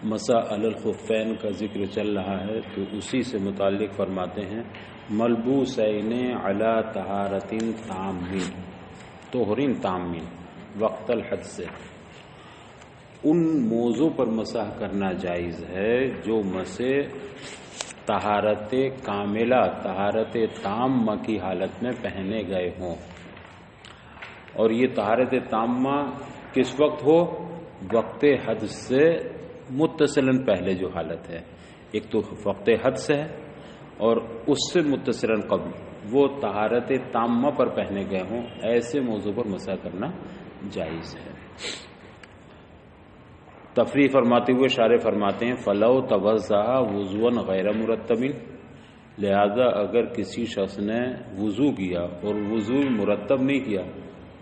مسح علی الخفین کا ذکر چل رہا ہے تو اسی سے متعلق فرماتے ہیں ملبوسین علی طہارت تامین طہرین تامین وقت الحد سے ان موضوع پر مسح کرنا جائز ہے جو مسح طہارت کاملہ طہارت تامہ کی حالت میں پہنے گئے ہوں، اور یہ طہارت تامہ کس وقت ہو؟ وقت حد سے متصلاً پہلے جو حالت ہے، ایک تو وقت حد سے ہے اور اس سے متصلاً قبل وہ طہارت تامہ پر پہنے گئے ہوں، ایسے موضوع پر مسح کرنا جائز ہے۔ تفریح فرماتے ہوئے شارح فرماتے ہیں فلو توضع وضوءا غیر مرتب، لہذا اگر کسی شخص نے وضو کیا اور وضو مرتب نہیں کیا،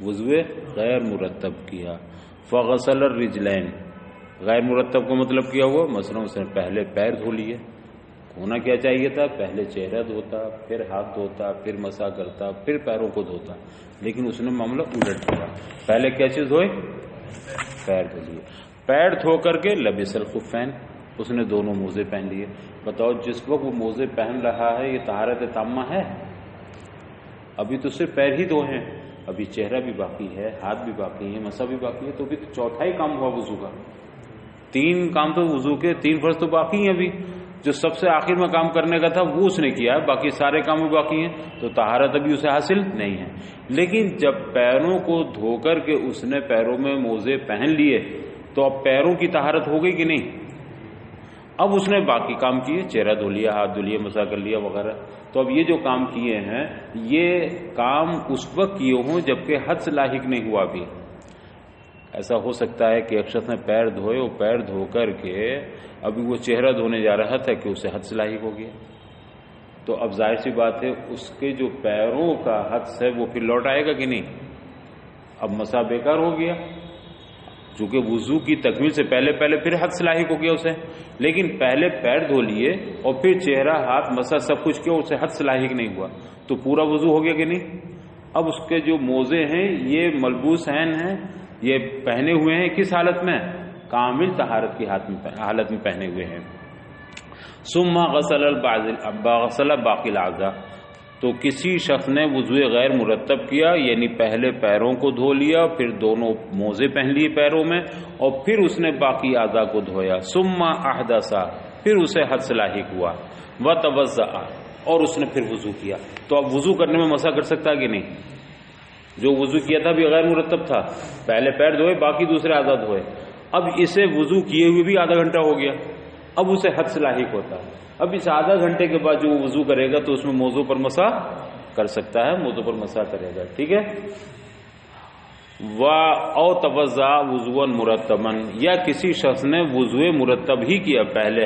وضو غیر مرتب کیا، فغسل الرجلین، غیر مرتب کا مطلب کیا ہوا مثلا اس نے پہلے پیر دھو لیے، ہونا کیا چاہیے تھا پہلے چہرہ دھوتا، پھر ہاتھ دھوتا، پھر مسح کرتا، پھر پیروں کو دھوتا، لیکن اس نے معاملہ الٹ کیا، پہلے کیا چیز دھوئے؟ پیر دھو لیے، پیر دھو کر کے لبس الخفین، اس نے دونوں موزے پہن لیے۔ بتاؤ جس وقت وہ موزے پہن رہا ہے یہ طہارت تامہ ہے؟ ابھی تو صرف پیر ہی دھو ہیں، ابھی چہرہ بھی باقی ہے، ہاتھ بھی باقی ہے، مسح بھی باقی ہے، تو ابھی تو چوتھا ہی کام ہوا وضو کا، تین کام تو وضو کے تین فرض تو باقی ہیں، ابھی جو سب سے آخر میں کام کرنے کا تھا وہ اس نے کیا ہے، باقی سارے کام بھی باقی ہیں، تو طہارت ابھی اسے حاصل نہیں ہے۔ لیکن جب پیروں کو دھو کر کے اس نے پیروں میں موزے پہن لیے تو اب پیروں کی طہارت ہو گئی کہ نہیں؟ اب اس نے باقی کام کیے، چہرہ دھو لیا، ہاتھ دھو لیا، مسح کر لیا وغیرہ، تو اب یہ جو کام کیے ہیں یہ کام اس وقت کیے ہوں جبکہ حد سے لاحق نہیں ہوا ابھی۔ ایسا ہو سکتا ہے کہ ایک شخص نے پیر دھوئے اور پیر دھو کر کے ابھی وہ چہرہ دھونے جا رہا تھا کہ اسے حد سے لاحق ہو گیا، تو اب ظاہر سی بات ہے اس کے جو پیروں کا حد ہے وہ پھر لوٹ آئے گا کہ نہیں؟ اب مسح بیکار ہو گیا، چونکہ وضو کی تکمیل سے پہلے پھر حد سے لاحق ہو گیا اسے، لیکن پہلے پیر دھو لیے اور پھر چہرہ ہاتھ مسح سب کچھ کیا، اسے حد سے لاحق نہیں ہوا، تو پورا وضو ہو گیا کہ نہیں؟ اب اس کے جو موزے ہیں یہ ملبوس ہیں، یہ پہنے ہوئے ہیں کس حالت میں؟ کامل طہارت کی حالت میں پہنے ہوئے ہیں۔ ثم غسل باقی الاعضاء، تو کسی شخص نے وضو غیر مرتب کیا یعنی پہلے پیروں کو دھو لیا، پھر دونوں موزے پہن لیے پیروں میں، اور پھر اس نے باقی اعضاء کو دھویا، ثم احدث، پھر اسے حد سے لاحق ہوا، وتوضأ، اور اس نے پھر وضو کیا، تو اب وضو کرنے میں مسح کر سکتا کہ نہیں؟ جو وضو کیا تھا بھی غیر مرتب تھا، پہلے پیر دھوئے باقی دوسرے اعضاء دھوئے، اب اسے وضو کیے ہوئے بھی آدھا گھنٹہ ہو گیا، اب اسے حد سے لاحق ہوتا ہے، اب اس آدھا گھنٹے کے بعد جو وہ وضو کرے گا تو اس میں موضوع پر مسح کر سکتا ہے، موضوع پر مسح کرے گا، ٹھیک ہے۔ او توضأ وضوا مرتبا، یا کسی شخص نے وضو مرتب ہی کیا، پہلے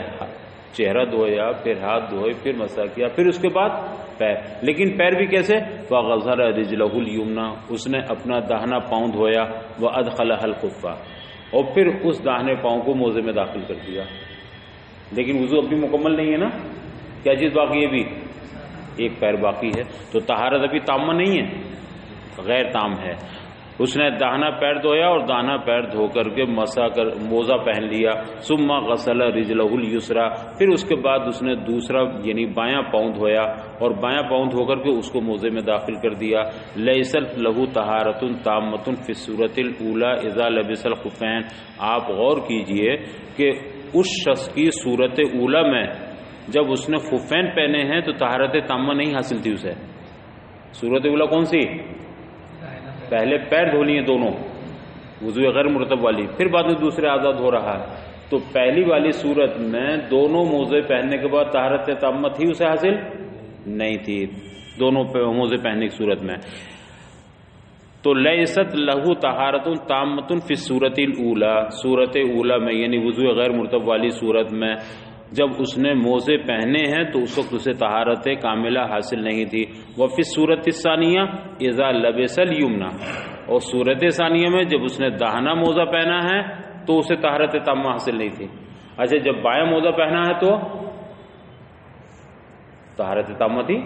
چہرہ دھویا، پھر ہاتھ دھوئے، پھر مسح کیا، پھر اس کے بعد پیر، لیکن پیر بھی کیسے؟ فغسل رجلہ الیمنی، اس نے اپنا داہنا پاؤں دھویا، وادخلها الخف، اور پھر اس داہنے پاؤں کو موزے میں داخل کر دیا، لیکن وضو اب بھی مکمل نہیں ہے نا، کیا چیز باقی ہے؟ ابھی ایک پیر باقی ہے، تو طہارت ابھی تامہ نہیں ہے، غیر تام ہے۔ اس نے داہنا پیر دھویا اور داہنا پیر دھو کر کے مسح کر موزہ پہن لیا، ثم غسل رجلہ الیسری، پھر اس کے بعد اس نے دوسرا یعنی بایاں پاؤں دھویا اور بایاں پاؤں دھو کر کے اس کو موزے میں داخل کر دیا۔ لیست لہ طہارۃ تامۃ فی الصورۃ الاولی اذا لبس الخفین، آپ غور کیجئے کہ اس شخص کی صورت اولی میں جب اس نے خفین پہنے ہیں تو طہارت تامہ نہیں حاصل تھی اسے۔ صورت اولی کون سی؟ پہلے پیر دھو لیے دونوں وضو غیر مرتب والی، پھر بعد میں دوسرے اعضاء دھو رہا ہے، تو پہلی والی صورت میں دونوں موزے پہننے کے بعد طہارت تامہ تھی اسے حاصل نہیں تھی، دونوں موزے پہننے کی صورت میں، تو لیست لہو طہارت تامۃ فی الصورۃ الاولی، صورت اولی میں یعنی وضو غیر مرتب والی صورت میں جب اس نے موزے پہنے ہیں تو اس وقت اسے طہارت کاملہ حاصل نہیں تھی۔ وفی الصورۃ الثانیہ اذا لبس الیمنی، اور صورت ثانیہ میں جب اس نے داہنا موزہ پہنا ہے تو اسے طہارت تامہ حاصل نہیں تھی۔ اچھا جب بایاں موزہ پہنا ہے تو طہارت تامہ تھی،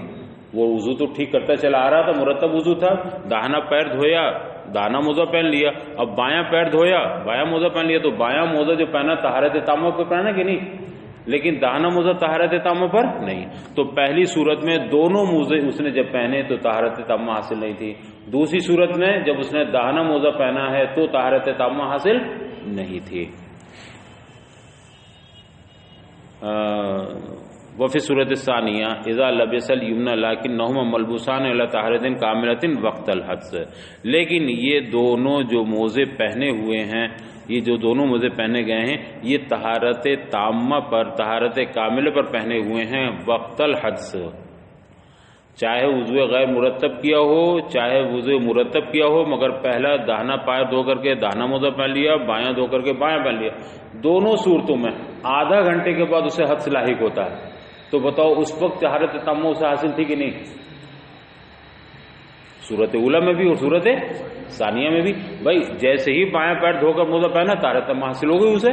وہ وضو تو ٹھیک کرتا چلا آ رہا تھا، مرتب وضو تھا، داہنا پیر دھویا دانا موزہ پہن لیا، اب بایاں پیر دھویا، بایاں موزہ پہن لیا، تو بایاں موزہ جو پہنا طہارت تامہ پر پہنا کہ نہیں، لیکن داہنا موزہ طہارت تامہ پر نہیں۔ تو پہلی صورت میں دونوں موزے اس نے جب پہنے تو طہارت تامہ حاصل نہیں تھی، دوسری صورت میں جب اس نے داہنا موزہ پہنا ہے تو طہارت تامہ حاصل نہیں تھی۔ وفی صورت الثانیہ اذا لبس الیمنى لکنہما ملبوسان علی طہارۃ کاملۃ وقت الحدث، لیکن یہ دونوں جو موزے پہنے ہوئے ہیں، یہ جو دونوں موزے پہنے گئے ہیں، یہ طہارت تامہ پر، طہارت کاملہ پر پہنے ہوئے ہیں وقت الحدث، چاہے وضو غیر مرتب کیا ہو چاہے وضو مرتب کیا ہو، مگر پہلا داہنا پیر دھو کر کے داہنا موزہ پہن لیا، بایاں دھو کر کے بایاں پہن لیا، دونوں صورتوں میں آدھا گھنٹے کے بعد اسے حدث لاحق ہوتا ہے، تو بتاؤ اس وقت طہارت تامہ اسے حاصل تھی کہ نہیں؟ صورت اولا میں بھی اور صورت ثانیہ میں بھی، بھائی جیسے ہی بایاں پیر دھو کر موزہ پہنا طہارت تامہ حاصل ہو گئی اسے،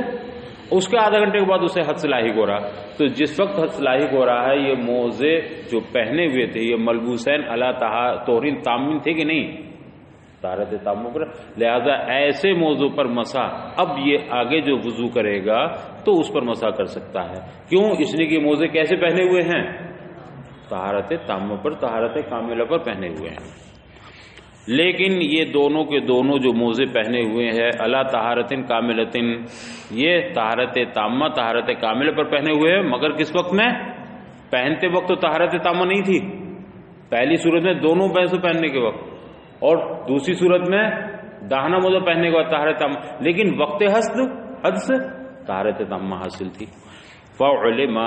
اس کے آدھا گھنٹے کے بعد اسے حدث لاحق ہو رہا، تو جس وقت حدث لاحق ہو رہا ہے یہ موزے جو پہنے ہوئے تھے یہ ملبوسین علی طہور تام تھے کہ نہیں؟ طہارت تامہ پر، لہذا ایسے موضوع پر مسح اب یہ آگے جو وضو کرے گا تو اس پر مسح کر سکتا ہے، کیوں؟ اس لیے کہ موزے کیسے پہنے ہوئے ہیں؟ طہارت تامہ پر، طہارت کاملہ پر پہنے ہوئے ہیں، لیکن یہ دونوں کے دونوں جو موزے پہنے ہوئے ہیں علی طہارت کاملۃ، یہ طہارت تامہ طہارت کاملہ پر پہنے ہوئے ہیں، مگر کس وقت میں؟ پہنتے وقت تو طہارت تامہ نہیں تھی، پہلی صورت میں دونوں پیسے پہننے کے وقت، اور دوسری صورت میں داہنا موزہ پہننے کے بعد طہارت تامہ، لیکن وقت حدث طہارت تامہ حاصل تھی۔ فعلم،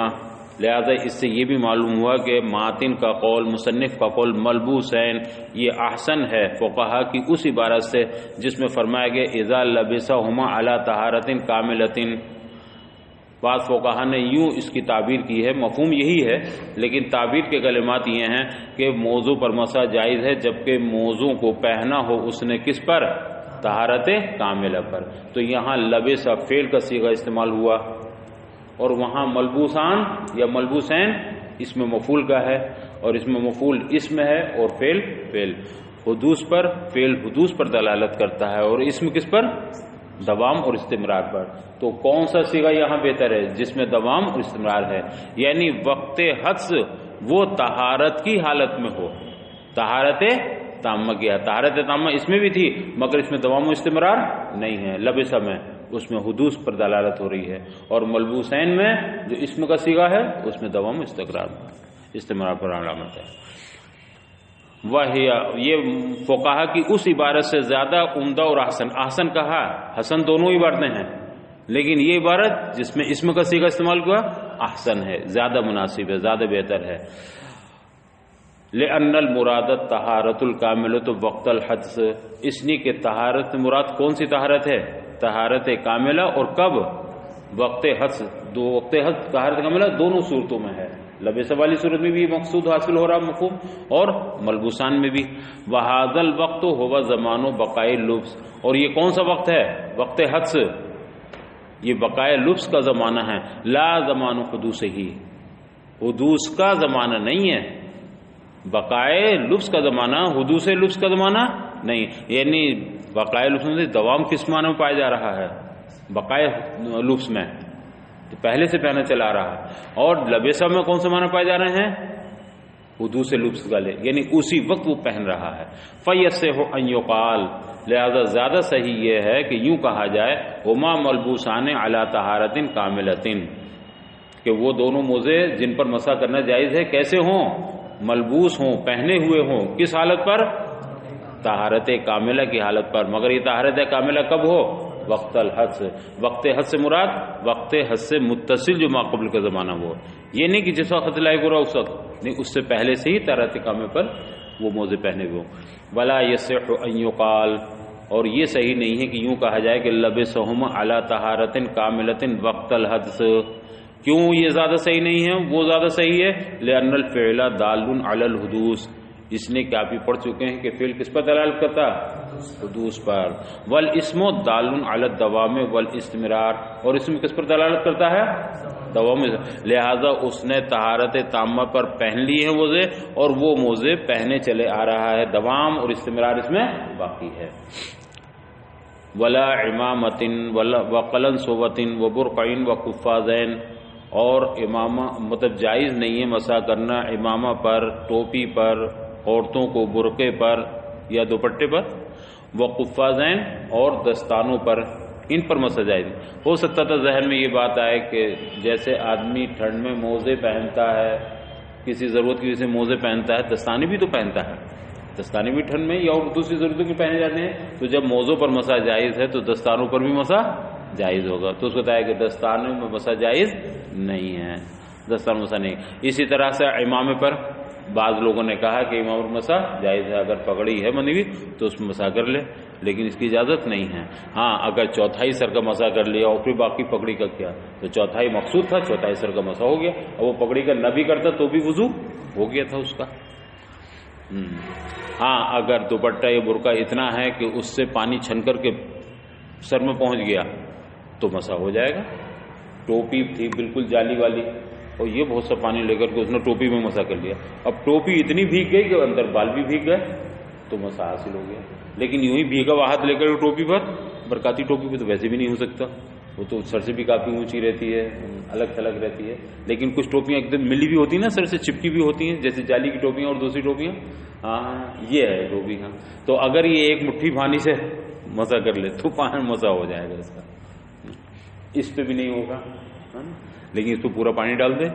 لہذا اس سے یہ بھی معلوم ہوا کہ ماتن کا قول، مصنف کا قول ملبوسین یہ احسن ہے فقہا کی اس عبارت سے جس میں فرمایا گیا اذا لبسہما علی طہارت کاملۃ، بعض فقہا نے یوں اس کی تعبیر کی ہے، مفہوم یہی ہے لیکن تعبیر کے کلمات یہ ہیں کہ موضوع پر مسح جائز ہے جبکہ موضوع کو پہنا ہو اس نے کس پر؟ طہارت کاملہ پر، تو یہاں لبس فعل کا صیغہ استعمال ہوا، اور وہاں ملبوسان یا ملبوسین اس میں مفعول کا ہے، اور اس میں مفعول اسم ہے اور فعل حدوث پر، فعل حدوث پر دلالت کرتا ہے، اور اسم کس پر؟ دوام اور استمرار پر، تو کون سا صیغہ یہاں بہتر ہے؟ جس میں دوام اور استمرار ہے، یعنی وقت حدث وہ طہارت کی حالت میں ہو، طہارت تامہ کیا، طہارت تامہ اس میں بھی تھی مگر اس میں دوام و استمرار نہیں ہے، لبسہ میں اس میں حدوث پر دلالت ہو رہی ہے، اور ملبوسین میں جو اسم کا صیغہ ہے اس میں دوام و استمرار پر علامت ہے۔ یہ فقہا کی اس عبارت سے زیادہ عمدہ اور احسن کہا، حسن دونوں عبارتیں ہیں لیکن یہ عبارت جس میں اسم کا صیغہ استعمال ہوا احسن ہے، زیادہ مناسب ہے، زیادہ بہتر ہے۔ لأن المراد طہارت الکاملۃ وقت الحدث، اس لیے کہ طہارت مراد کون سی طہارت ہے؟ طہارت کاملہ، اور کب؟ وقت حدث، دو وقت حدث طہارت کاملہ دونوں صورتوں میں ہے، لبس والی صورت میں بھی مقصود حاصل ہو رہا مفہوم، اور ملبوسان میں بھی۔ وہذا الوقت ہوا زمان بقائے لبس، اور یہ کون سا وقت ہے؟ وقت حدث، یہ بقائے لبس کا زمانہ ہے، لا زمان حدوث ہی، حدوث کا زمانہ نہیں ہے، بقائے لبس کا زمانہ، حدوث لبس کا زمانہ نہیں، یعنی بقائے لبس میں دوام کس معنی میں پایا جا رہا ہے؟ بقائے لبس میں پہلے سے پہنا چلا رہا ہے، اور لبسہ میں کون سے معنی پائے جا رہے ہیں؟ حدوث لبس گلے، یعنی اسی وقت وہ پہن رہا ہے۔ فیصح ان یقال، لہذا زیادہ صحیح یہ ہے کہ یوں کہا جائے ہما ملبوسان علی طہارت کاملۃ، کہ وہ دونوں موزے جن پر مسح کرنا جائز ہے کیسے ہوں؟ ملبوس ہوں، پہنے ہوئے ہوں، کس حالت پر؟ طہارت کاملہ کی حالت پر، مگر یہ طہارت کاملہ کب ہو؟ وقت الحدث، وقت حدث سے مراد وقت حدث سے متصل جو ماقبل کا زمانہ وہ، یہ نہیں کہ جس وقت لاحق ہو رہا اس وقت نہیں، اس سے پہلے سے ہی طہارت کاملہ پر وہ موزے پہنے ہوئے ہوں۔ ولا یصح ان یقال، اور یہ صحیح نہیں ہے کہ یوں کہا جائے کہ لبسہما علی طہارت کاملۃ وقت الحدث، کیوں یہ زیادہ صحیح نہیں ہے؟ وہ زیادہ صحیح ہے لأن الفعل دال علی الحدوث، اس نے کہ آپ بھی پڑھ چکے ہیں کہ فعل کس پر دلالت کرتا؟ حدوث پر۔ والاسم دال علی الدوام والاستمرار، اور اسم کس پر دلالت کرتا ہے؟ دوا میں، لہذا اس نے طہارت تامہ پر پہن لی ہے موزے، اور وہ موزے پہنے چلے آ رہا ہے، دوام اور استمرار اس میں باقی ہے۔ ولا امامۃ وقلنسوۃ وبرقع وقفازین، اور امامہ مطلب جائز نہیں ہے مسح کرنا امامہ پر، ٹوپی پر، عورتوں کو برقعے پر یا دوپٹے پر، وقفازین اور دستانوں پر، ان پر مسح جائز نہیں۔ ہو سکتا تھا ذہن میں یہ بات آئے کہ جیسے آدمی ٹھنڈ میں موزے پہنتا ہے، کسی ضرورت کی وجہ سے موزے پہنتا ہے، دستانے بھی تو پہنتا ہے، دستانے بھی ٹھنڈ میں یا دوسری ضرورتوں کے پہنے جاتے ہیں، تو جب موزوں پر مسح جائز ہے تو دستانوں پر بھی مسح جائز ہوگا۔ تو اس کو بتایا کہ دستانوں میں مسح جائز نہیں ہے، دستان مسح نہیں۔ اسی طرح سے امامے پر بعض لوگوں نے کہا کہ امام پر مسح جائز ہے، اگر پگڑی ہے بندھی ہوئی تو اس میں مسح کر لے، لیکن اس کی اجازت نہیں ہے۔ ہاں اگر چوتھائی سر کا مسح کر لیا اور پھر باقی پگڑی کا کیا، تو چوتھائی مقصود تھا، چوتھائی سر کا مسح ہو گیا، اور وہ پگڑی کا نہ بھی کرتا تو بھی وضو ہو گیا تھا اس کا۔ ہاں اگر دوپٹہ یا برقع اتنا ہے کہ اس سے پانی چھن کر کے سر میں پہنچ گیا تو مسح ہو جائے گا۔ ٹوپی تھی بالکل جالی والی اور یہ بہت سا پانی لے کر کے اس نے ٹوپی میں مسح کر لیا، اب ٹوپی اتنی بھیگ گئی کہ اندر بال بھی بھیگ گئے تو مسح حاصل ہو گیا۔ لیکن یوں ہی بھیگا ہوا ہاتھ لے کر ٹوپی پر، برکاتی ٹوپی پہ تو ویسے بھی نہیں ہو سکتا، وہ تو سر سے بھی کافی اونچی رہتی ہے، الگ تھلگ رہتی ہے۔ لیکن کچھ ٹوپیاں ایک دم ملی بھی ہوتی ہیں نا، سر سے چپکی بھی ہوتی ہیں، جیسے جالی کی ٹوپیاں اور دوسری ٹوپیاں، ہاں یہ ہے ٹوپی۔ ہاں تو اگر یہ ایک مٹھی پانی سے مسح کر لے تو پانی مسح ہو جائے گا اس کا، اس پہ بھی نہیں ہوگا، لیکن اس پہ پورا پانی ڈال دے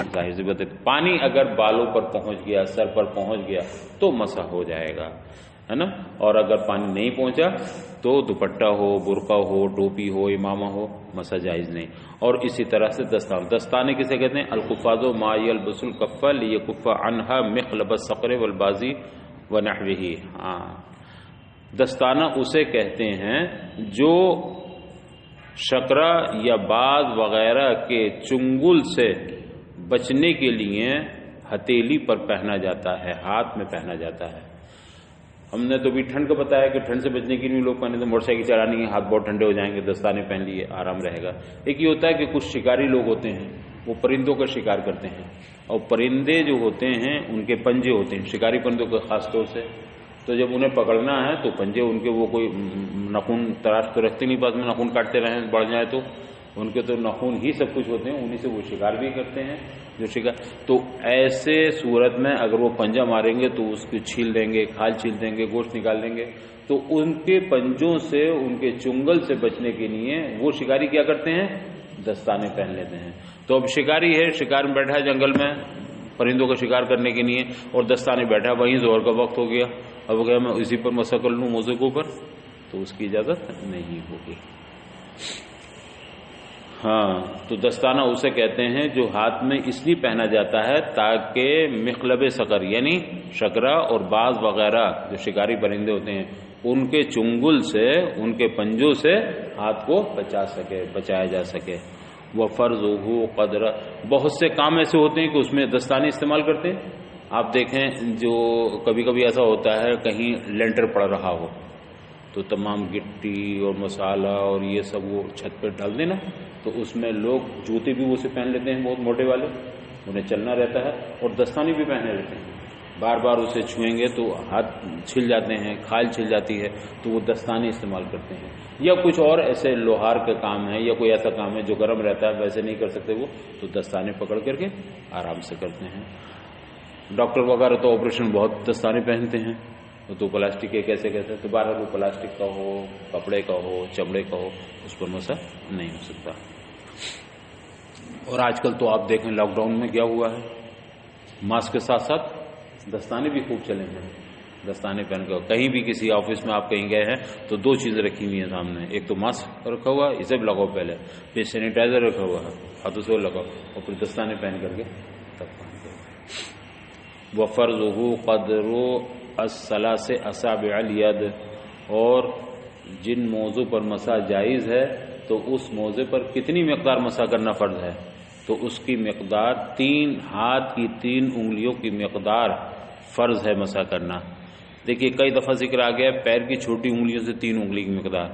ظاہر سی بات ہے۔ پانی اگر بالوں پر پہنچ گیا، سر پر پہنچ گیا تو مسح ہو جائے گا، ہے نا۔ اور اگر پانی نہیں پہنچا تو دوپٹہ ہو، برقع ہو، ٹوپی ہو، امامہ ہو، مسح جائز نہیں۔ اور اسی طرح سے دستانے کسے کہتے ہیں؟ القفاز ما یلبس الکف لیکف عنہا مخلب الصقر والبازی ونحوہ۔ ہاں دستانہ اسے کہتے ہیں جو شکرہ یا باز وغیرہ کے چنگل سے بچنے کے لیے ہتھیلی پر پہنا جاتا ہے، ہاتھ میں پہنا جاتا ہے۔ ہم نے تو بھی ٹھنڈ کا بتایا کہ ٹھنڈ سے بچنے کے لیے لوگ پہنے تو موٹر سائیکل چلانی ہے، ہاتھ بہت ٹھنڈے ہو جائیں گے، دستانے پہن لیے آرام رہے گا۔ ایک یہ ہوتا ہے کہ کچھ شکاری لوگ ہوتے ہیں وہ پرندوں کا شکار کرتے ہیں، اور پرندے جو ہوتے ہیں ان کے پنجے ہوتے ہیں، شکاری پرندوں کے خاص طور سے، تو جب انہیں پکڑنا ہے تو پنجے ان کے، وہ کوئی ناخن تراش تو رکھتے نہیں، بعد میں ناخن کاٹتے رہیں بڑھ جائے تو ان کے تو ناخن ہی سب کچھ ہوتے ہیں، انہی سے وہ شکار بھی کرتے ہیں جو شکار۔ تو ایسے صورت میں اگر وہ پنجہ ماریں گے تو اس کی چھیل دیں گے، کھال چھیل دیں گے، گوشت نکال دیں گے، تو ان کے پنجوں سے، ان کے چنگل سے بچنے کے لیے وہ شکاری کیا کرتے ہیں؟ دستانے پہن لیتے ہیں۔ تو اب شکاری ہے، شکار میں بیٹھا ہے جنگل میں پرندوں کا شکار کرنے کے لیے، اور دستانے بیٹھا، وہیں ظہر کا وقت ہو گیا، اب وہ کہ میں اسی پر مسح کر لوں موزے کے اوپر، تو اس کی اجازت نہیں ہوگی۔ ہاں تو دستانہ اسے کہتے ہیں جو ہاتھ میں اس لیے پہنا جاتا ہے تاکہ مخلب صقر یعنی شکرہ اور باز وغیرہ جو شکاری پرندے ہوتے ہیں ان کے چنگل سے، ان کے پنجوں سے ہاتھ کو بچایا جا سکے۔ وہ فرض ہو قدر، بہت سے کام ایسے ہوتے ہیں کہ اس میں دستانے استعمال کرتے ہیں۔ آپ دیکھیں جو کبھی کبھی ایسا ہوتا ہے کہیں لینٹر پڑ رہا ہو تو تمام گٹی اور مسالہ اور یہ سب وہ چھت پہ ڈال دینا، تو اس میں لوگ جوتے بھی وہ سے پہن لیتے ہیں بہت موٹے والے، انہیں چلنا رہتا ہے، اور دستانے بھی پہنے رہتے ہیں، بار بار اسے چھوئیں گے تو ہاتھ چھل جاتے ہیں، کھال چھل جاتی ہے، تو وہ دستانے استعمال کرتے ہیں۔ یا کچھ اور ایسے لوہار کا کام ہے یا کوئی ایسا کام ہے جو گرم رہتا ہے، ویسے نہیں کر سکتے وہ، تو دستانے پکڑ کر کے آرام سے کرتے ہیں۔ ڈاکٹر وغیرہ تو آپریشن بہت دستانے پہنتے ہیں، تو پلاسٹک کے کیسے تو باہر وہ پلاسٹک کا ہو، کپڑے کا ہو، چمڑے کا ہو، اس پر مسح نہیں ہو سکتا۔ اور آج کل تو آپ دیکھیں لاک ڈاؤن میں کیا ہوا ہے، ماسک کے ساتھ ساتھ دستانے بھی خوب چلے ہیں، دستانے پہن کر کہیں بھی کسی آفس میں آپ کہیں گئے ہیں تو دو چیزیں رکھی ہوئی ہیں سامنے، ایک تو ماسک رکھا ہوا ہے، اسے بھی لگاؤ پہلے، پھر سینیٹائزر رکھا ہوا ہے، ہاتھوں سے لگاؤ، اور پھر دستانے پہن کر کے تب پہن کے۔ وَفَرْضُهُ قَدْرُ الثَّلَاثِ أَصَابِعِ الْيَدِ، اور جن موضوع پر مسح جائز ہے تو اس موضوع پر کتنی مقدار مسح کرنا فرض ہے؟ تو اس کی مقدار 3 ہاتھ کی 3 انگلیوں کی مقدار فرض ہے مسح کرنا۔ دیکھیے کئی دفعہ ذکر آ گیا پیر کی چھوٹی انگلیوں سے 3 انگلی کی مقدار،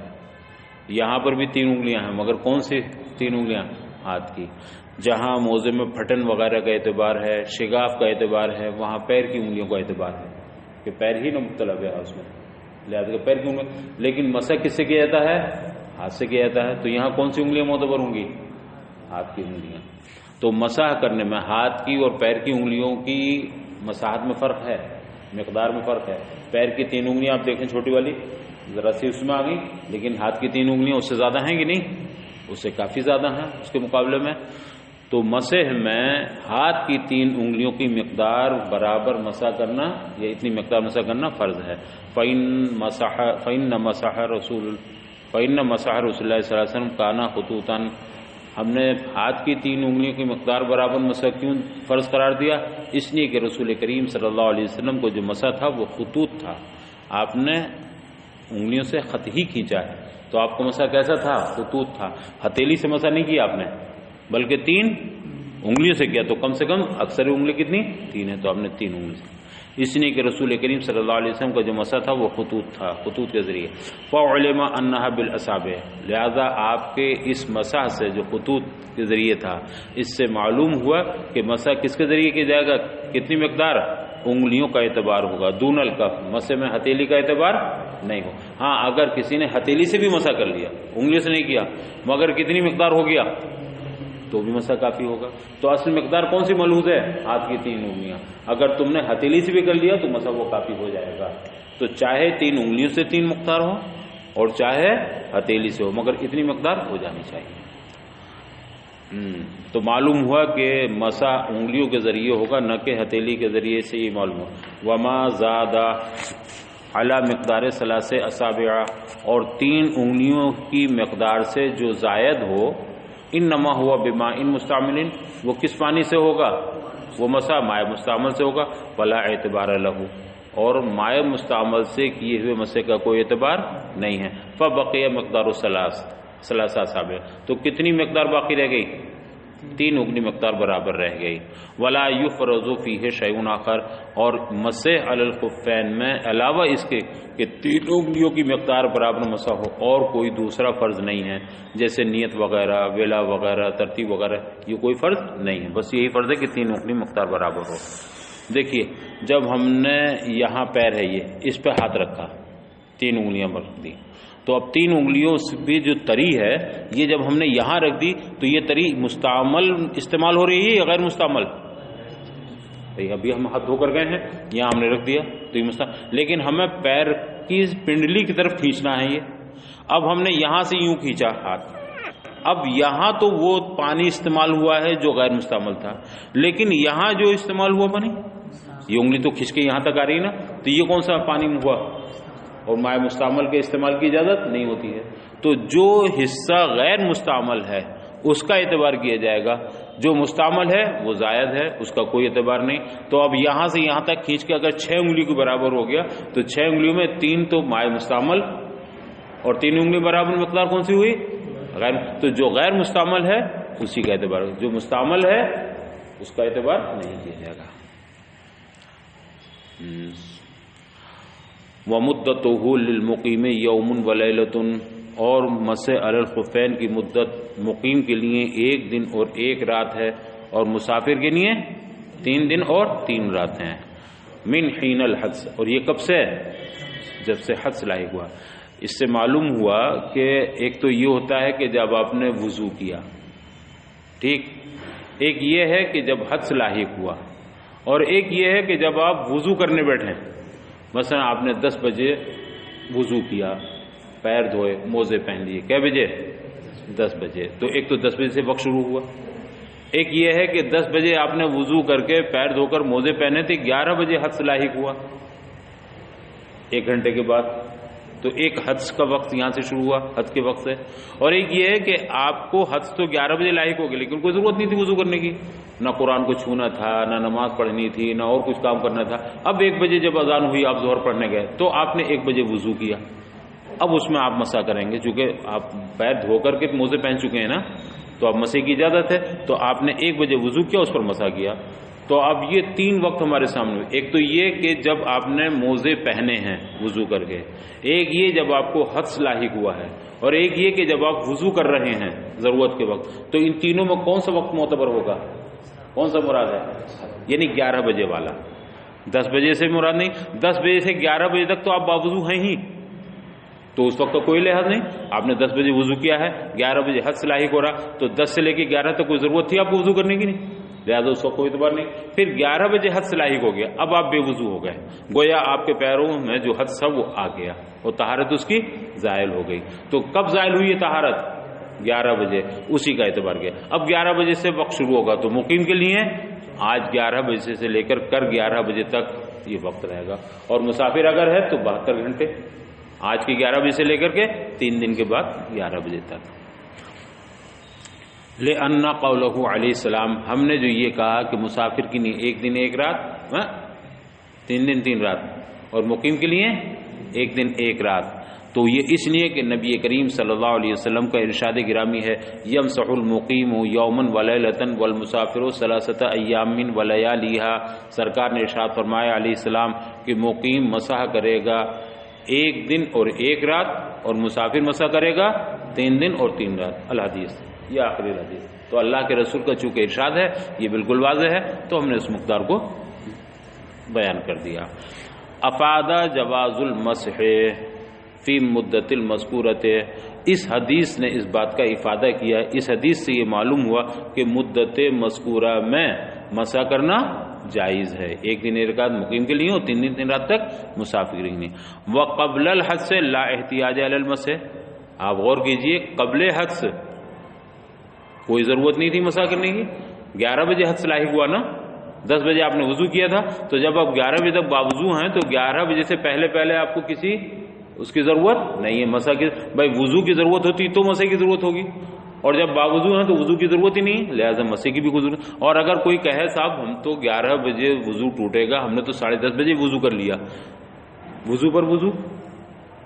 یہاں پر بھی 3 انگلیاں ہیں، مگر کون سی 3 انگلیاں؟ ہاتھ کی. جہاں موزے میں پھٹن وغیرہ کا اعتبار ہے، شگاف کا اعتبار ہے، وہاں پیر کی انگلیوں کا اعتبار ہے کہ پیر ہی نہ مبتلا ہے اس میں، لہٰذا پیر کی انگلیاں. لیکن مسح کس سے کیا جاتا ہے؟ ہاتھ سے کیا جاتا ہے. تو یہاں کون سی انگلیاں معتبر ہوں گی؟ ہاتھ کی انگلیاں. تو مسح کرنے میں ہاتھ کی اور پیر کی انگلیوں کی مساحت میں فرق ہے، مقدار میں فرق ہے. پیر کی 3 انگلیاں آپ دیکھیں چھوٹی والی ذرا سی اس میں آ گئی، لیکن ہاتھ کی 3 انگلیاں اس سے زیادہ ہیں کہ نہیں؟ اس سے کافی زیادہ ہیں اس کے مقابلے میں. تو مسح میں ہاتھ کی 3 انگلیوں کی مقدار برابر مسح کرنا یا اتنی مقدار مسح کرنا فرض ہے. فَإِنَّ مَسَحَ رسول اللہ صلی اللہ علیہ وسلم کانا خطوطاً. ہم نے ہاتھ کی 3 انگلیوں کی مقدار برابر مسح کیوں فرض قرار دیا؟ اس لیے کہ رسول کریم صلی اللہ علیہ وسلم کو جو مسح تھا وہ خطوط تھا، آپ نے انگلیوں سے خط ہی کھینچا ہے. تو آپ کو مسح کیسا تھا؟ خطوط تھا. ہتھیلی سے مسح نہیں کیا آپ نے، بلکہ 3 انگلیوں سے کیا. تو کم سے کم اکثر انگلی کتنی؟ 3 ہے، تو آپ نے 3 انگلی سے. اس لیے کہ رسول کریم صلی اللہ علیہ وسلم کا جو مسح تھا وہ خطوط تھا، خطوط کے ذریعے. فَعُلِمَ أَنَّهَا بِالْأَصَابِعِ. لہذا آپ کے اس مسح سے جو خطوط کے ذریعے تھا، اس سے معلوم ہوا کہ مسح کس کے ذریعے کیا جائے گا؟ کتنی مقدار؟ انگلیوں کا اعتبار ہوگا. دون الکف. مسح میں ہتھیلی کا اعتبار نہیں ہو. ہاں اگر کسی نے ہتھیلی سے بھی مسح کر لیا، انگلیوں سے نہیں کیا، مگر کتنی مقدار ہو گیا تو بھی مسح کافی ہوگا. تو اصل مقدار کون سی ملحوظ ہے؟ ہاتھ کی 3 انگلیاں. اگر تم نے ہتھیلی سے بھی کر لیا تو مسح وہ کافی ہو جائے گا. تو چاہے 3 انگلیوں سے 3 مقدار ہو اور چاہے ہتھیلی سے ہو، مگر اتنی مقدار ہو جانی چاہیے. تو معلوم ہوا کہ مسح انگلیوں کے ذریعے ہوگا، نہ کہ ہتھیلی کے ذریعے سے. یہ معلوم ہوا. وما زاد علی مقدار 3 اصابع. اور 3 انگلیوں کی مقدار سے جو زائد ہو، انما ہوا بماء مستعمل. وہ کس پانی سے ہوگا؟ وہ مسح مائع مستعمل سے ہوگا. فلا اعتبار لہ. اور مائع مستعمل سے کیے ہوئے مسح کا کوئی اعتبار نہیں ہے. فبقي مقدار 3 اصابع. تو کتنی مقدار باقی رہ گئی؟ 3 انگلی مقدار برابر رہ گئی. ولا یفرض فیہ شیء آخر. اور مسح علی الخفین میں علاوہ اس کے کہ 3 انگلیوں کی مقدار برابر مسح ہو اور کوئی دوسرا فرض نہیں ہے، جیسے نیت وغیرہ، ویلا وغیرہ، ترتیب وغیرہ. یہ کوئی فرض نہیں ہے، بس یہی فرض ہے کہ 3 انگلی مقدار برابر ہو. دیکھیے جب ہم نے یہاں پیر ہے یہ اس پہ ہاتھ رکھا، 3 انگلیاں رکھ دی، تو اب 3 انگلیوں بھی جو تری ہے یہ جب ہم نے یہاں رکھ دی تو یہ تری مستعمل استعمال ہو رہی ہے یا غیر مستعمل؟ ابھی ہم ہاتھ دھو کر گئے ہیں، یہاں ہم نے رکھ دیا تو یہ مستعمل. لیکن ہمیں پیر کی پنڈلی کی طرف کھینچنا ہے یہ. اب ہم نے یہاں سے یوں کھینچا ہاتھ، اب یہاں تو وہ پانی استعمال ہوا ہے جو غیر مستعمل تھا، لیکن یہاں جو استعمال ہوا پانی، یہ انگلی تو کھینچ کے یہاں تک آ رہی ہے نا، تو یہ کون سا پانی ہوا؟ اور مائع مستعمل کے استعمال کی اجازت نہیں ہوتی ہے. تو جو حصہ غیر مستعمل ہے اس کا اعتبار کیا جائے گا، جو مستعمل ہے وہ زائد ہے، اس کا کوئی اعتبار نہیں. تو اب یہاں سے یہاں تک کھینچ کے اگر 6 انگلی کے برابر ہو گیا تو 6 انگلیوں میں 3 تو مائع مستعمل اور 3 انگلی برابر مقدار کون سی ہوئی؟ غیر. تو جو غیر مستعمل ہے اسی کا اعتبار، جو مستعمل ہے اس کا اعتبار نہیں کیا جائے گا. وَمُدَّتُهُ لِلْمُقِيمِ يَوْمٌ وَلَيْلَةٌ. اور مسح علی الخفین کی مدت مقیم کے لیے 1 دن اور 1 رات ہے، اور مسافر کے لیے 3 دن اور 3 رات ہیں. من حین الحدث. اور یہ کب سے؟ جب سے حدث لاحق ہوا. اس سے معلوم ہوا کہ ایک تو یہ ہوتا ہے کہ جب آپ نے وضو کیا، ٹھیک، ایک یہ ہے کہ جب حدث لاحق ہوا، اور ایک یہ ہے کہ جب آپ وضو کرنے بیٹھیں. مثلا آپ نے 10 بجے وضو کیا، پیر دھوئے، موزے پہن لیے، کئے بجے؟ 10 بجے. تو ایک تو 10 بجے سے وقت شروع ہوا. ایک یہ ہے کہ 10 بجے آپ نے وضو کر کے پیر دھو کر موزے پہنے تھے، 11 بجے حدث لاحق ہوا 1 گھنٹے کے بعد. تو ایک حدث کا وقت یہاں سے شروع ہوا، حدث کے وقت سے. اور ایک یہ ہے کہ آپ کو حدث تو 11 بجے لاحق ہو گئی، لیکن کوئی ضرورت نہیں تھی وضو کرنے کی، نہ قرآن کو چھونا تھا، نہ نماز پڑھنی تھی، نہ اور کچھ کام کرنا تھا. اب 1 بجے جب اذان ہوئی آپ ظہر پڑھنے گئے تو آپ نے 1 بجے وضو کیا. اب اس میں آپ مسح کریں گے، چونکہ آپ پیر دھو کر کے موزے پہن چکے ہیں نا، تو اب مسح کی اجازت ہے. تو آپ نے 1 بجے وضو کیا، اس پر مسح کیا. تو اب یہ 3 وقت ہمارے سامنے، ایک تو یہ کہ جب آپ نے موزے پہنے ہیں وضو کر کے، ایک یہ جب آپ کو حدث لاحق ہوا ہے، اور ایک یہ کہ جب آپ وضو کر رہے ہیں ضرورت کے وقت. تو ان تینوں میں کون سا وقت معتبر ہوگا؟ کون سا مراد ہے؟ یعنی 11 بجے والا. 10 بجے سے مراد نہیں، 10 بجے سے 11 بجے تک تو آپ باوضو ہیں ہی، تو اس وقت تو کوئی لحاظ نہیں. آپ نے 10 بجے وضو کیا ہے، 11 بجے حدث لاحق ہو رہا، تو 10 سے لے کے 11 تک کوئی ضرورت تھی آپ کو وضو کرنے کی؟ نہیں، لہٰذا اس وقت کوئی اعتبار نہیں. پھر 11 بجے حدث لاحق ہو گیا، اب آپ بے وضو ہو گئے، گویا آپ کے پیروں میں جو حدث تھا وہ آ گیا اور طہارت اس کی زائل ہو گئی. تو کب زائل ہوئی یہ طہارت؟ 11 بجے، اسی کا اعتبار کیا. اب 11 بجے سے وقت شروع ہوگا، تو مقیم کے لیے آج 11 بجے سے لے کر 11 بجے تک یہ وقت رہے گا، اور مسافر اگر ہے تو 72 گھنٹے، آج کے 11 بجے سے لے کر کے 3 دن کے بعد 11 بجے تک. لِأَنَّ قَوْلَهُ علیہ السلام، ہم نے جو یہ کہا کہ مسافر کے لیے 1 دن 1 رات، 3 دن 3 رات، اور مقیم کے لیے 1 دن 1 رات، تو یہ اس لیے کہ نبی کریم صلی اللہ علیہ وسلم کا ارشاد گرامی ہے یمسح المقیم یوما ولیلۃ والمسافر 3 ایام ولیالیھا. سرکار نے ارشاد فرمایا علیہ السلام کہ مقیم مسح کرے گا 1 دن اور 1 رات، اور مسافر مسح کرے گا 3 دن اور 3 رات. الحدیث، یہ آخری حدیث. تو اللہ کے رسول کا چونکہ ارشاد ہے یہ بالکل واضح ہے، تو ہم نے اس مقدار کو بیان کر دیا. افادہ جواز المسح فی مدت المذکورۃ، اس حدیث نے اس بات کا افادہ کیا، اس حدیث سے یہ معلوم ہوا کہ مدت مذکورہ میں مسح کرنا جائز ہے. 1 دن 1 رات مقیم کے لیے اور 3 دن 3 رات تک مسافر کے لیے. وقبل الحدث لا احتیاج علی المسح، آپ غور کیجئے، قبل حدث کوئی ضرورت نہیں تھی مسح کرنے کی. 11 بجے حدث لاحق ہوا نا، 10 بجے آپ نے وضو کیا تھا، تو جب آپ 11 بجے تک باوضو ہیں تو 11 بجے سے پہلے آپ کو کسی اس کی ضرورت نہیں ہے مسح کی. بھائی وضو کی ضرورت ہوتی تو مسح کی ضرورت ہوگی، اور جب باوضو ہیں تو وضو کی ضرورت ہی نہیں، لہٰذا مسح کی بھی کوئی ضرورت. اور اگر کوئی کہے صاحب ہم تو 11 بجے وضو ٹوٹے گا، ہم نے تو 10:30 بجے وضو کر لیا، وضو پر وضو،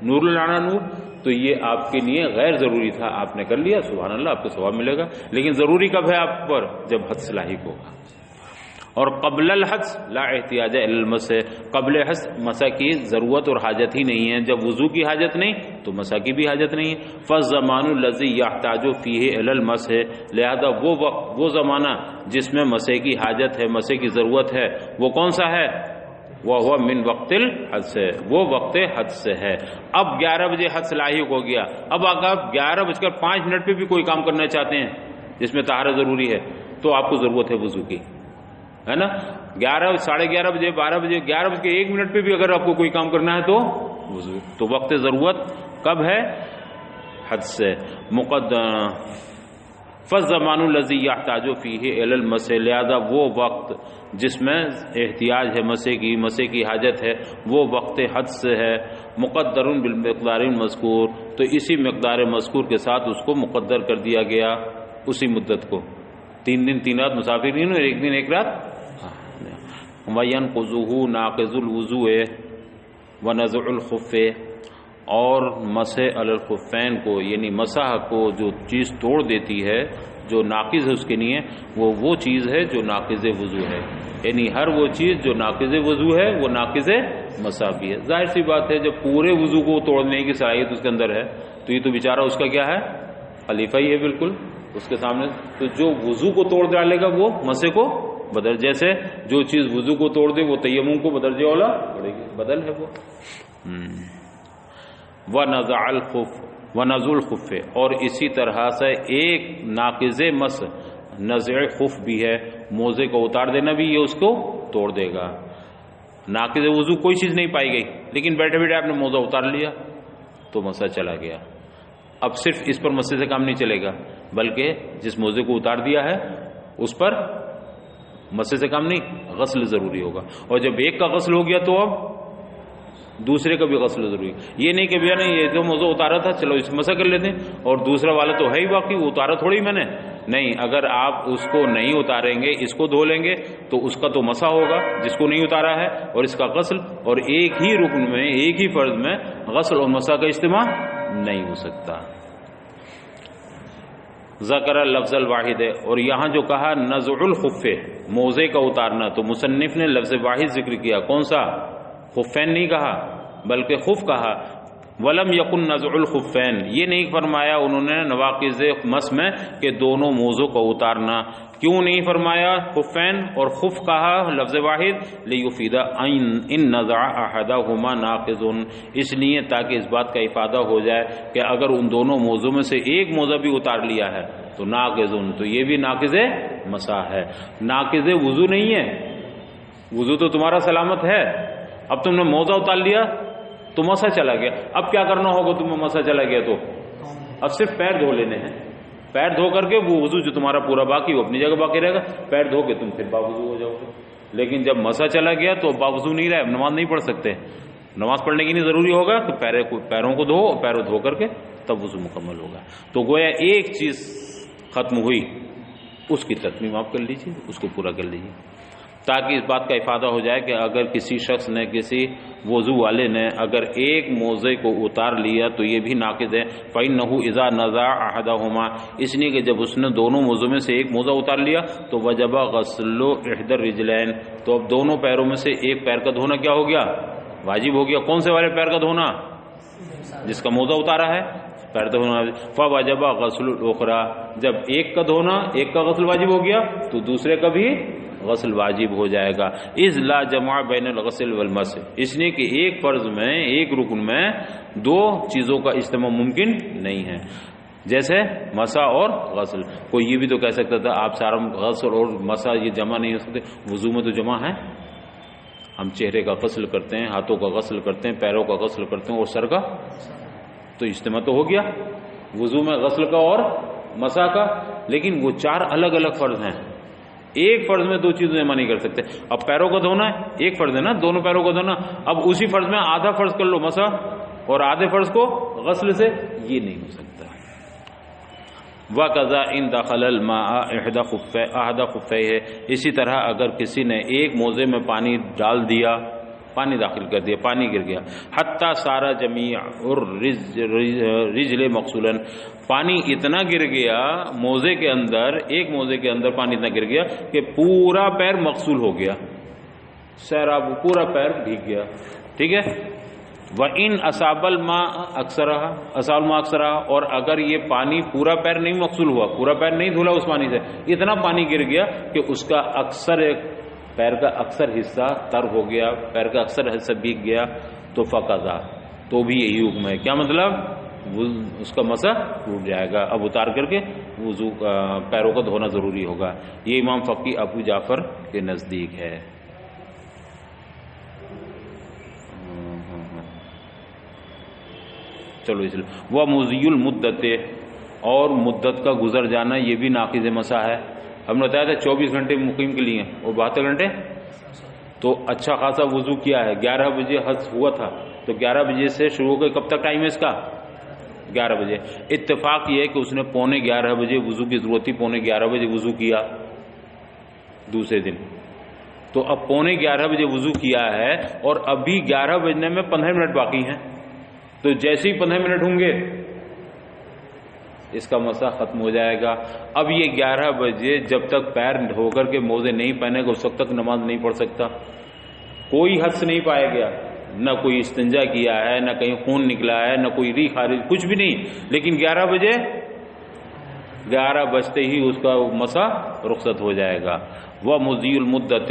نور العنا نور، تو یہ آپ کے لیے غیر ضروری تھا، آپ نے کر لیا، سبحان اللہ، آپ کو ثواب ملے گا. لیکن ضروری کب ہے آپ پر؟ جب حدث لاحق ہوگا. اور قبل الحدث لا احتیاج الی المسح، قبل حدث مسح کی ضرورت اور حاجت ہی نہیں ہے. جب وضو کی حاجت نہیں تو مسح کی بھی حاجت نہیں ہے. فالزمان الذی یحتاج فیہ الی المسح، لہذا وہ وقت، وہ زمانہ جس میں مسح کی حاجت ہے، مسح کی ضرورت ہے، وہ کون سا ہے؟ وہ من وقت الحدث، وہ وقت حدث ہے. اب 11 بجے حدث لاحق ہو گیا، اب اگر آپ 11:05 پہ بھی کوئی کام کرنا چاہتے ہیں جس میں طہارت ضروری ہے تو آپ کو ضرورت ہے وضو کی، ہے نا. 11 ساڑھے 11 بجے 12 بجے 11:01 پہ بھی اگر آپ کو کوئی کام کرنا ہے تو وضو. تو وقت ضرورت کب ہے؟ حدث سے مقدم. فالزمان الذی یحتاج فیہ الی المسح، لہذا وہ وقت جس میں احتیاج ہے مسح کی حاجت ہے، وہ وقت حدث ہے. مقدر بالمقدار المذکور، تو اسی مقدار مذکور کے ساتھ اس کو مقدر کر دیا گیا، اسی مدت کو. 3 دن 3 رات مسافرین اور 1 دن 1 رات. وَيَنْقُضُهُ نَاقِضُ الْوُضُوءِ وَنَزْعُ الْخُفِّ، اور مسح علی الخفین کو، یعنی مسح کو جو چیز توڑ دیتی ہے، جو ناقض ہے اس کے لیے، وہ چیز ہے جو ناقض وضو ہے. یعنی ہر وہ چیز جو ناقض وضو ہے وہ ناقض مسح بھی ہے. ظاہر سی بات ہے جب پورے وضو کو توڑنے کی صلاحیت اس کے اندر ہے تو یہ تو بیچارہ اس کا کیا ہے؟ خلیفہ ہی ہے بالکل اس کے سامنے. تو جو وضو کو توڑ ڈالے گا وہ مسح کو بدل، جیسے جو چیز وضو کو توڑ دے وہ تیمم کو بدرجہ اولا پڑے گی، بدل ہے وہ. وَنَزَعَ الْخُفَّ وَنَزْعُ الْخُفِّ، اور اسی طرح سے ایک ناقض مسح نزع خف بھی ہے، موزے کو اتار دینا بھی یہ اس کو توڑ دے گا. ناقض وضو کوئی چیز نہیں پائی گئی، لیکن بیٹھے بیٹھے آپ نے موزہ اتار لیا تو مسح چلا گیا. اب صرف اس پر مسح سے کام نہیں چلے گا، بلکہ جس موزے کو اتار دیا ہے اس پر مسح سے کام نہیں، غسل ضروری ہوگا. اور جب ایک کا غسل ہو گیا تو اب دوسرے کا بھی غسل ضروری ہے. یہ نہیں کہ بھیا نہیں یہ جو موضوع اتارا تھا چلو اس مسح کر لیتے ہیں اور دوسرا والا تو ہے ہی باقی، وہ اتارا تھوڑی میں نے. نہیں، اگر آپ اس کو نہیں اتاریں گے، اس کو دھو لیں گے تو اس کا تو مسح ہوگا جس کو نہیں اتارا ہے، اور اس کا غسل. اور ایک ہی رکن میں، ایک ہی فرض میں غسل اور مسح کا اجتماع نہیں ہو سکتا. ذکر لفظ الواحد ہے، اور یہاں جو کہا نزع الخف موزے کا اتارنا، تو مصنف نے لفظ واحد ذکر کیا، کون سا؟ خفین نہیں کہا بلکہ خف کہا۔ ولم یکن نزع الخفین، یہ نہیں فرمایا انہوں نے نواقض مس میں کہ دونوں موزوں کو اتارنا۔ کیوں نہیں فرمایا خفین اور خف کہا لفظ واحد؟ لیفید ان نزع احدہما ناقض، اس لیے تاکہ اس بات کا افادہ ہو جائے کہ اگر ان دونوں موزوں میں سے ایک موزہ بھی اتار لیا ہے تو ناقض، تو یہ بھی ناقض مسح ہے، ناقض وضو نہیں ہے۔ وضو تو تمہارا سلامت ہے، اب تم نے موزہ اتار لیا تو مسح چلا گیا۔ اب کیا کرنا ہوگا تمہیں مسح چلا گیا تو؟ اب صرف پیر دھو لینے ہیں، پیر دھو کر کے وہ وضو جو تمہارا پورا باقی وہ اپنی جگہ باقی رہے گا، پیر دھو کے تم پھر باوضو ہو جاؤ گے۔ لیکن جب مسح چلا گیا تو باوضو نہیں رہے، نماز نہیں پڑھ سکتے، نماز پڑھنے کی نہیں ضروری ہوگا تو پیروں کو دھو، پیروں دھو کر کے تب وضو مکمل ہوگا۔ تو گویا ایک چیز ختم ہوئی، اس کی تتمیم آپ کر لیجیے، اس کو پورا کر لیجیے، تاکہ اس بات کا افادہ ہو جائے کہ اگر کسی شخص نے، کسی وضو والے نے اگر ایک موزے کو اتار لیا تو یہ بھی ناقض ہے۔ فإنه إذا نزع أحدهما، اس لیے کہ جب اس نے دونوں موزوں میں سے ایک موزہ اتار لیا تو وجب غسل إحدى الرجلين، تو اب دونوں پیروں میں سے ایک پیر کا دھونا کیا ہو گیا؟ واجب ہو گیا۔ کون سے والے پیر کا دھونا؟ جس کا موزہ اتارا ہے، پیر دھونا۔ فوجب غسل الأخرى، جب ایک کا دھونا، ایک کا غسل واجب ہو گیا تو دوسرے کا بھی غسل واجب ہو جائے گا۔ اذ لا جمع بین الغسل والمسح، اس لیے کہ ایک فرض میں، ایک رکن میں دو چیزوں کا اجتماع ممکن نہیں ہے، جیسے مسح اور غسل۔ کوئی یہ بھی تو کہہ سکتا تھا آپ سارا غسل اور مسح یہ جمع نہیں ہو سکتے، وضو میں تو جمع ہے، ہم چہرے کا غسل کرتے ہیں، ہاتھوں کا غسل کرتے ہیں، پیروں کا غسل کرتے ہیں اور سر کا، تو اجتماع تو ہو گیا وضو میں غسل کا اور مسح کا۔ لیکن وہ چار الگ الگ فرض ہیں، ایک فرض میں دو چیزیں جمع نہیں کر سکتے۔ اب پیروں کو دھونا ہے، ایک فرض ہے نا، دونوں پیروں کو دھونا، اب اسی فرض میں آدھا فرض کر لو مسح اور آدھے فرض کو غسل سے، یہ نہیں ہو سکتا۔ وَقَضَا إِن دَخَلَ الْمَاءَ أَحْدَ خُفَّيْهِ، اسی طرح اگر کسی نے ایک موزے میں پانی ڈال دیا، پانی داخل کر دیا، پانی گر گیا، حتیٰ سارا جمیع الرجل مغسولا، پانی اتنا گر گیا موزے کے اندر، ایک موزے کے اندر پانی اتنا گر گیا کہ پورا پیر مغسول ہو گیا، سیراب پورا پیر بھیگ گیا، ٹھیک ہے۔ وَإِنْ أَصَابَ الْمَاءَ أَكْثَرَهَا، اور اگر یہ پانی پورا پیر نہیں مغسول ہوا، پورا پیر نہیں دھلا اس پانی سے، اتنا پانی گر گیا کہ اس کا اکثر پیر کا اکثر حصہ تر ہو گیا، پیر کا اکثر حصہ بھیگ گیا، تو فقضا، تو بھی یہی حکم ہے۔ کیا مطلب؟ اس کا مسح ٹوٹ جائے گا، اب اتار کر کے وضو پیروں کو دھونا ضروری ہوگا۔ یہ امام فقی ابو جعفر کے نزدیک ہے۔ چلو اس لیے وہ مضی المدت، اور مدت کا گزر جانا یہ بھی ناقض مسح ہے۔ ہم نے بتایا تھا 24 گھنٹے مقیم کے لیے اور 72 گھنٹے، تو اچھا خاصا وضو کیا ہے، 11 بجے حد ہوا تھا تو 11 بجے سے شروع ہو گئے، کب تک ٹائم ہے اس کا؟ 11 بجے۔ اتفاق یہ ہے کہ اس نے 11:45 بجے وضو کی ضرورت تھی، 11:45 بجے وضو کیا دوسرے دن، تو اب 11:45 بجے وضو کیا ہے اور ابھی 11 بجنے میں 15 منٹ باقی ہیں، تو جیسے ہی 15 منٹ ہوں گے اس کا مسح ختم ہو جائے گا۔ اب یہ 11 بجے جب تک پیر دھو کر کے موزے نہیں پہنے گا اس وقت تک نماز نہیں پڑھ سکتا، کوئی حدث نہیں پایا گیا، نہ کوئی استنجا کیا ہے، نہ کہیں خون نکلا ہے، نہ کوئی ری خارج، کچھ بھی نہیں، لیکن 11 بجے 11 بجتے ہی اس کا مسح رخصت ہو جائے گا۔ وہ مضی المدت،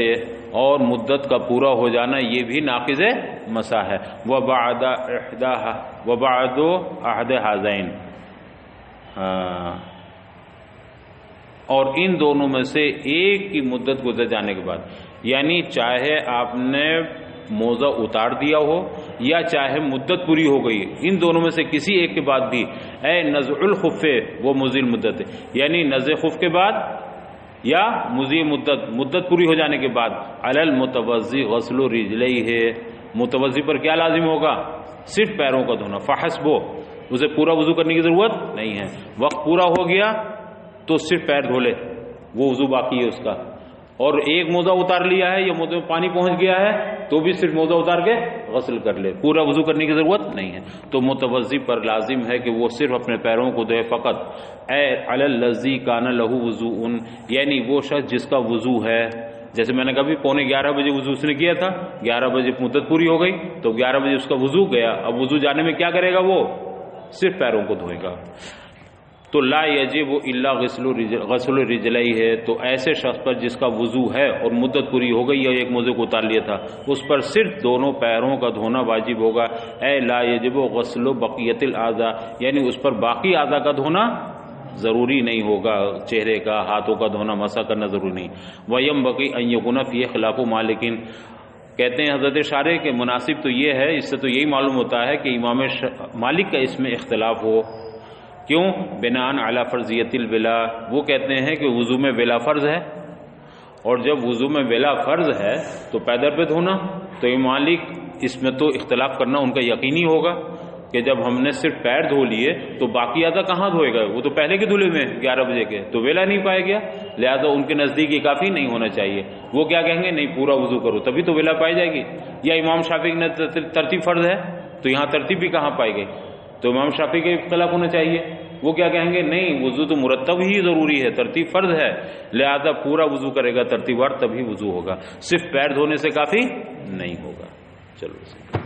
اور مدت کا پورا ہو جانا یہ بھی ناقض مسح ہے۔ وبعد احد ہذین، اور ان دونوں میں سے ایک کی مدت گزر جانے کے بعد، یعنی چاہے آپ نے موزہ اتار دیا ہو یا چاہے مدت پوری ہو گئی، ان دونوں میں سے کسی ایک کے بعد بھی، اے نزع الخف وہ مضی المدت، یعنی نزع خف کے بعد یا مضی مدت پوری ہو جانے کے بعد، علی المتوضی غسل رجلیہ، متوضی پر کیا لازم ہوگا؟ صرف پیروں کا دھونا، فحسبو، اسے پورا وضو کرنے کی ضرورت نہیں ہے، وقت پورا ہو گیا تو صرف پیر دھو لے، وہ وضو باقی ہے اس کا۔ اور ایک موزہ اتار لیا ہے یا موزے میں پانی پہنچ گیا ہے تو بھی صرف موزہ اتار کے غسل کر لے، پورا وضو کرنے کی ضرورت نہیں ہے۔ تو متوضی پر لازم ہے کہ وہ صرف اپنے پیروں کو دھوئے فقط، اے علی الذی کان لہ وضوء، یعنی وہ شخص جس کا وضو ہے، جیسے میں نے کہا بھی 11:15 بجے وضو اس نے کیا تھا، 11 بجے مدت پوری ہو گئی تو 11 بجے اس کا وضو گیا، اب وضو جانے میں کیا کرے گا، وہ صرف پیروں کو دھوئے گا۔ تو لا یجب الا غسل رجلئی ہے، تو ایسے شخص پر جس کا وضو ہے اور مدت پوری ہو گئی یا ایک موزے کو اتار لیا تھا، اس پر صرف دونوں پیروں کا دھونا واجب ہوگا۔ اے لا یجب غسل بقیت الاعضاء، یعنی اس پر باقی اعضاء کا دھونا ضروری نہیں ہوگا، چہرے کا، ہاتھوں کا دھونا، مسح کرنا ضروری نہیں۔ وَيَنبَغِي أَن يَكُونَ فِيهِ خِلَافُ مَالِكٍ، کہتے ہیں حضرت شارح کہ مناسب تو یہ ہے، اس سے تو یہی معلوم ہوتا ہے کہ امام مالک کا اس میں اختلاف ہو۔ کیوں؟ بناءً علی فرضیت الولا، وہ کہتے ہیں کہ وضو میں ولا فرض ہے، اور جب وضو میں ولا فرض ہے تو پیدر پہ دھونا، تو امام مالک اس میں تو اختلاف کرنا ان کا یقینی ہوگا کہ جب ہم نے صرف پیر دھو لیے تو باقی اعضاء کہاں دھوئے گا، وہ تو پہلے کے دھلے میں 11 بجے کے، تو ویلا نہیں پائے گیا، لہذا ان کے نزدیک یہ کافی نہیں ہونا چاہیے۔ وہ کیا کہیں گے، نہیں پورا وضو کرو تبھی تو ویلا پائی جائے گی۔ یا امام شافعی نے ترتیب فرض ہے تو یہاں ترتیب بھی کہاں پائی گئی، تو امام شافعی کا اختلاف ہونا چاہیے۔ وہ کیا کہیں گے، نہیں وضو تو مرتب ہی ضروری ہے، ترتیب فرض ہے، لہذا پورا وضو کرے گا ترتیب وار تبھی وضو ہوگا، صرف پیر دھونے سے کافی نہیں ہوگا۔ چلو